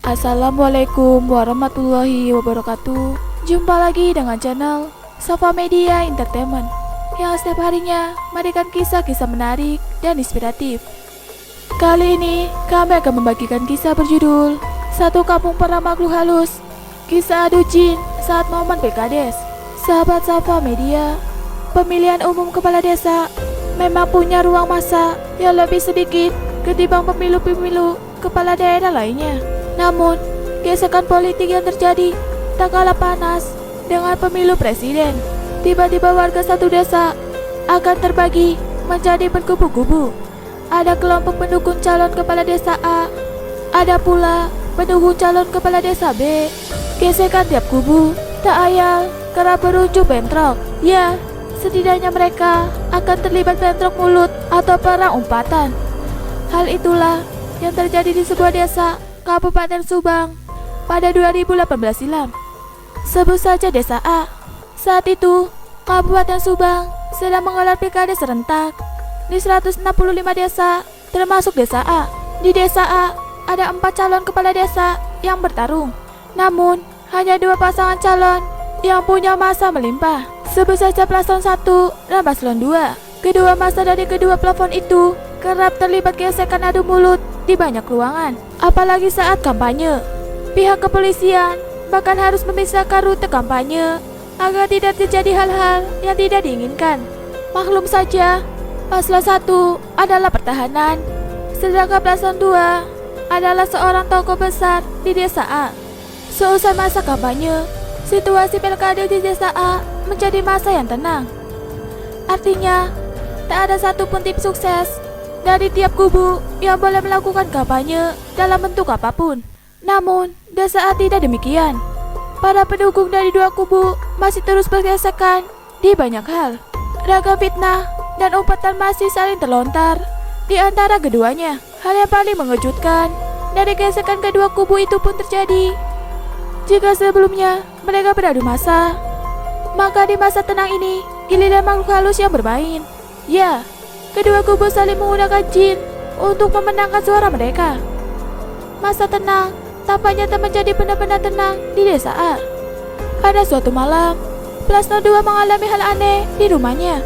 Assalamualaikum warahmatullahi wabarakatuh. Jumpa lagi dengan channel Safa Media Entertainment yang setiap harinya memberikan kisah-kisah menarik dan inspiratif. Kali ini kami akan membagikan kisah berjudul Satu Kampung Pernah Makhluk Halus. Kisah adu jin saat momen Pilkades. Sahabat Safa Media, pemilihan umum kepala desa memang punya ruang masa yang lebih sedikit ketimbang pemilu-pemilu kepala daerah lainnya. Namun, gesekan politik yang terjadi tak kalah panas dengan pemilu presiden. Tiba-tiba warga satu desa akan terbagi menjadi berkubu-kubu. Ada kelompok pendukung calon kepala desa A, ada pula pendukung calon kepala desa B. Gesekan tiap kubu tak ayal kerap berujung bentrok. Ya, setidaknya mereka akan terlibat bentrok mulut atau perang umpatan. Hal itulah yang terjadi di sebuah desa Kabupaten Subang pada 2018 silam. Sebut saja desa A. Saat itu, Kabupaten Subang sedang menggelar pilkada serentak di 165 desa, termasuk desa A. Di desa A, ada 4 calon kepala desa yang bertarung. Namun, hanya 2 pasangan calon yang punya masa melimpah. Sebut saja paslon 1 dan paslon 2. Kedua masa dari kedua plafon itu kerap terlibat gesekan adu mulut di banyak ruangan, apalagi saat kampanye. Pihak kepolisian bahkan harus memisahkan rute kampanye agar tidak terjadi hal-hal yang tidak diinginkan. Maklum saja, paslon 1 adalah pertahanan, sedangkan paslon 2 adalah seorang tokoh besar di desa A. Seusai masa kampanye, situasi pilkada di desa A menjadi masa yang tenang. Artinya, tak ada satupun tim sukses dari tiap kubu yang boleh melakukan kampanye dalam bentuk apapun. Namun, desa A tidak demikian. Para pendukung dari 2 kubu masih terus bergesekan di banyak hal. Ragam fitnah dan umpatan masih saling terlontar di antara keduanya. Hal yang paling mengejutkan dari gesekan kedua kubu itu pun terjadi jika sebelumnya mereka beradu massa, maka di masa tenang ini giliran makhluk halus yang bermain. Ya, kedua kubu saling menggunakan jin untuk memenangkan suara mereka. Masa tenang tampaknya tak menjadi benar-benar tenang di desa A. Pada suatu malam, paslon 2 mengalami hal aneh di rumahnya.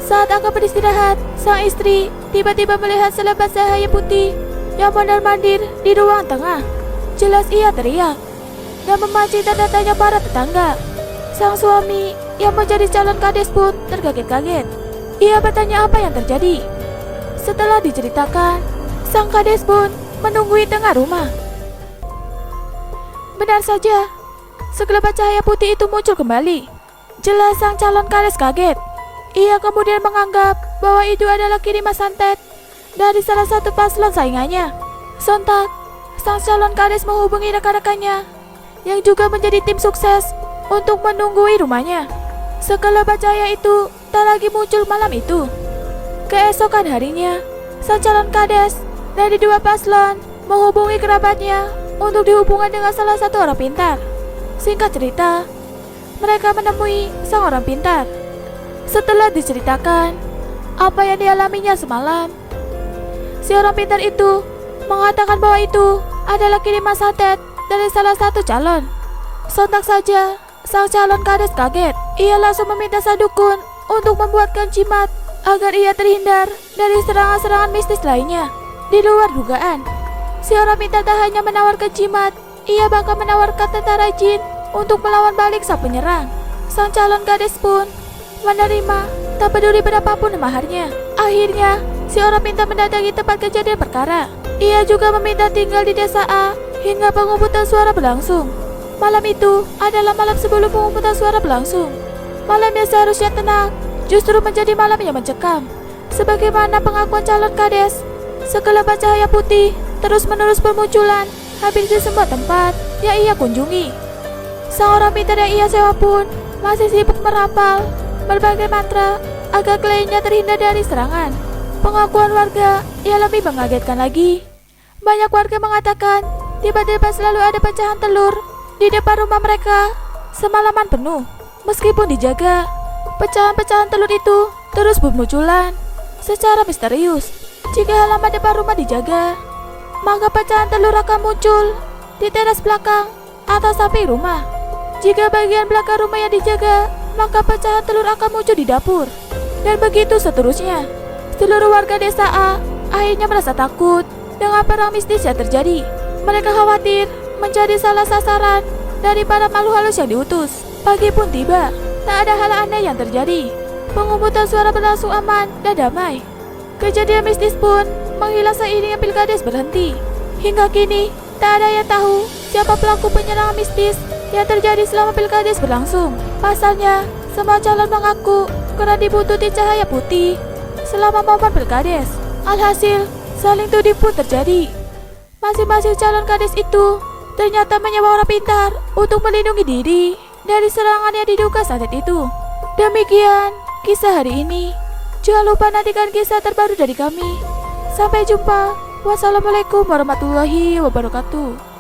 Saat akan beristirahat, sang istri tiba-tiba melihat selepas cahaya putih yang mondar-mandir di ruang tengah. Jelas ia teriak dan memancing tanda tanya para tetangga. Sang suami yang menjadi calon kades pun terkaget-kaget. Ia bertanya apa yang terjadi. Setelah diceritakan, sang kades pun menunggui tengah rumah. Benar saja, sekelebat cahaya putih itu muncul kembali. Jelas sang calon kades kaget. Ia kemudian menganggap bahwa itu adalah kiriman santet dari salah satu paslon saingannya. Sontak, sang calon kades menghubungi rekan-rekannya yang juga menjadi tim sukses untuk menunggui rumahnya. Sekelebat cahaya itu tak lagi muncul malam itu. Keesokan harinya, sang calon kades dari 2 paslon menghubungi kerabatnya untuk dihubungkan dengan salah satu orang pintar. Singkat cerita, mereka menemui sang orang pintar. Setelah diceritakan apa yang dialaminya semalam, si orang pintar itu mengatakan bahwa itu adalah kiriman santet dari salah satu calon. Sontak saja, sang calon kades kaget. Ia langsung meminta sang dukun untuk membuatkan jimat agar ia terhindar dari serangan-serangan mistis lainnya. Di luar dugaan, si orang pintar tak hanya menawarkan jimat, ia bahkan menawarkan tentara jin untuk melawan balik sang penyerang. Sang calon kades pun menerima, tak peduli berapapun maharnya. Akhirnya, si orang pintar mendatangi tempat kejadian perkara. Ia juga meminta tinggal di desa A hingga pengumpulkan suara berlangsung. Malam itu adalah malam sebelum pengumpulkan suara berlangsung. Malam yang seharusnya tenang justru menjadi malam yang mencekam. Sebagaimana pengakuan calon kades, sekelebat cahaya putih terus-menerus bermunculan hampir di semua tempat yang ia kunjungi. Sang orang pintar yang ia sewa pun masih sibuk merapal berbagai mantra agar kliennya terhindar dari serangan. Pengakuan warga yang lebih mengagetkan lagi. Banyak warga mengatakan tiba-tiba selalu ada pecahan telur di depan rumah mereka semalaman penuh. Meskipun dijaga, pecahan-pecahan telur itu terus bermunculan secara misterius. Jika halaman depan rumah dijaga, maka pecahan telur akan muncul di teras belakang atau samping rumah. Jika bagian belakang rumah yang dijaga, maka pecahan telur akan muncul di dapur. Dan begitu seterusnya. Seluruh warga desa A akhirnya merasa takut dengan perang mistis yang terjadi. Mereka khawatir menjadi salah sasaran dari para makhluk halus yang diutus. Pagi pun tiba, tak ada hal aneh yang terjadi. Pengumputan suara berlangsung aman dan damai. Kejadian mistis pun menghilang seiring pilkades berhenti. Hingga kini, tak ada yang tahu siapa pelaku penyerangan mistis yang terjadi selama pilkades berlangsung. Pasalnya, semua calon mengaku kerap dibuntuti cahaya putih selama momen pilkades. Alhasil, saling tuding pun terjadi. Masing-masing calon kades itu ternyata menyewa orang pintar untuk melindungi diri dari serangan yang diduga saat itu. Demikian kisah hari ini. Jangan lupa nantikan kisah terbaru dari kami. Sampai jumpa. Wassalamualaikum warahmatullahi wabarakatuh.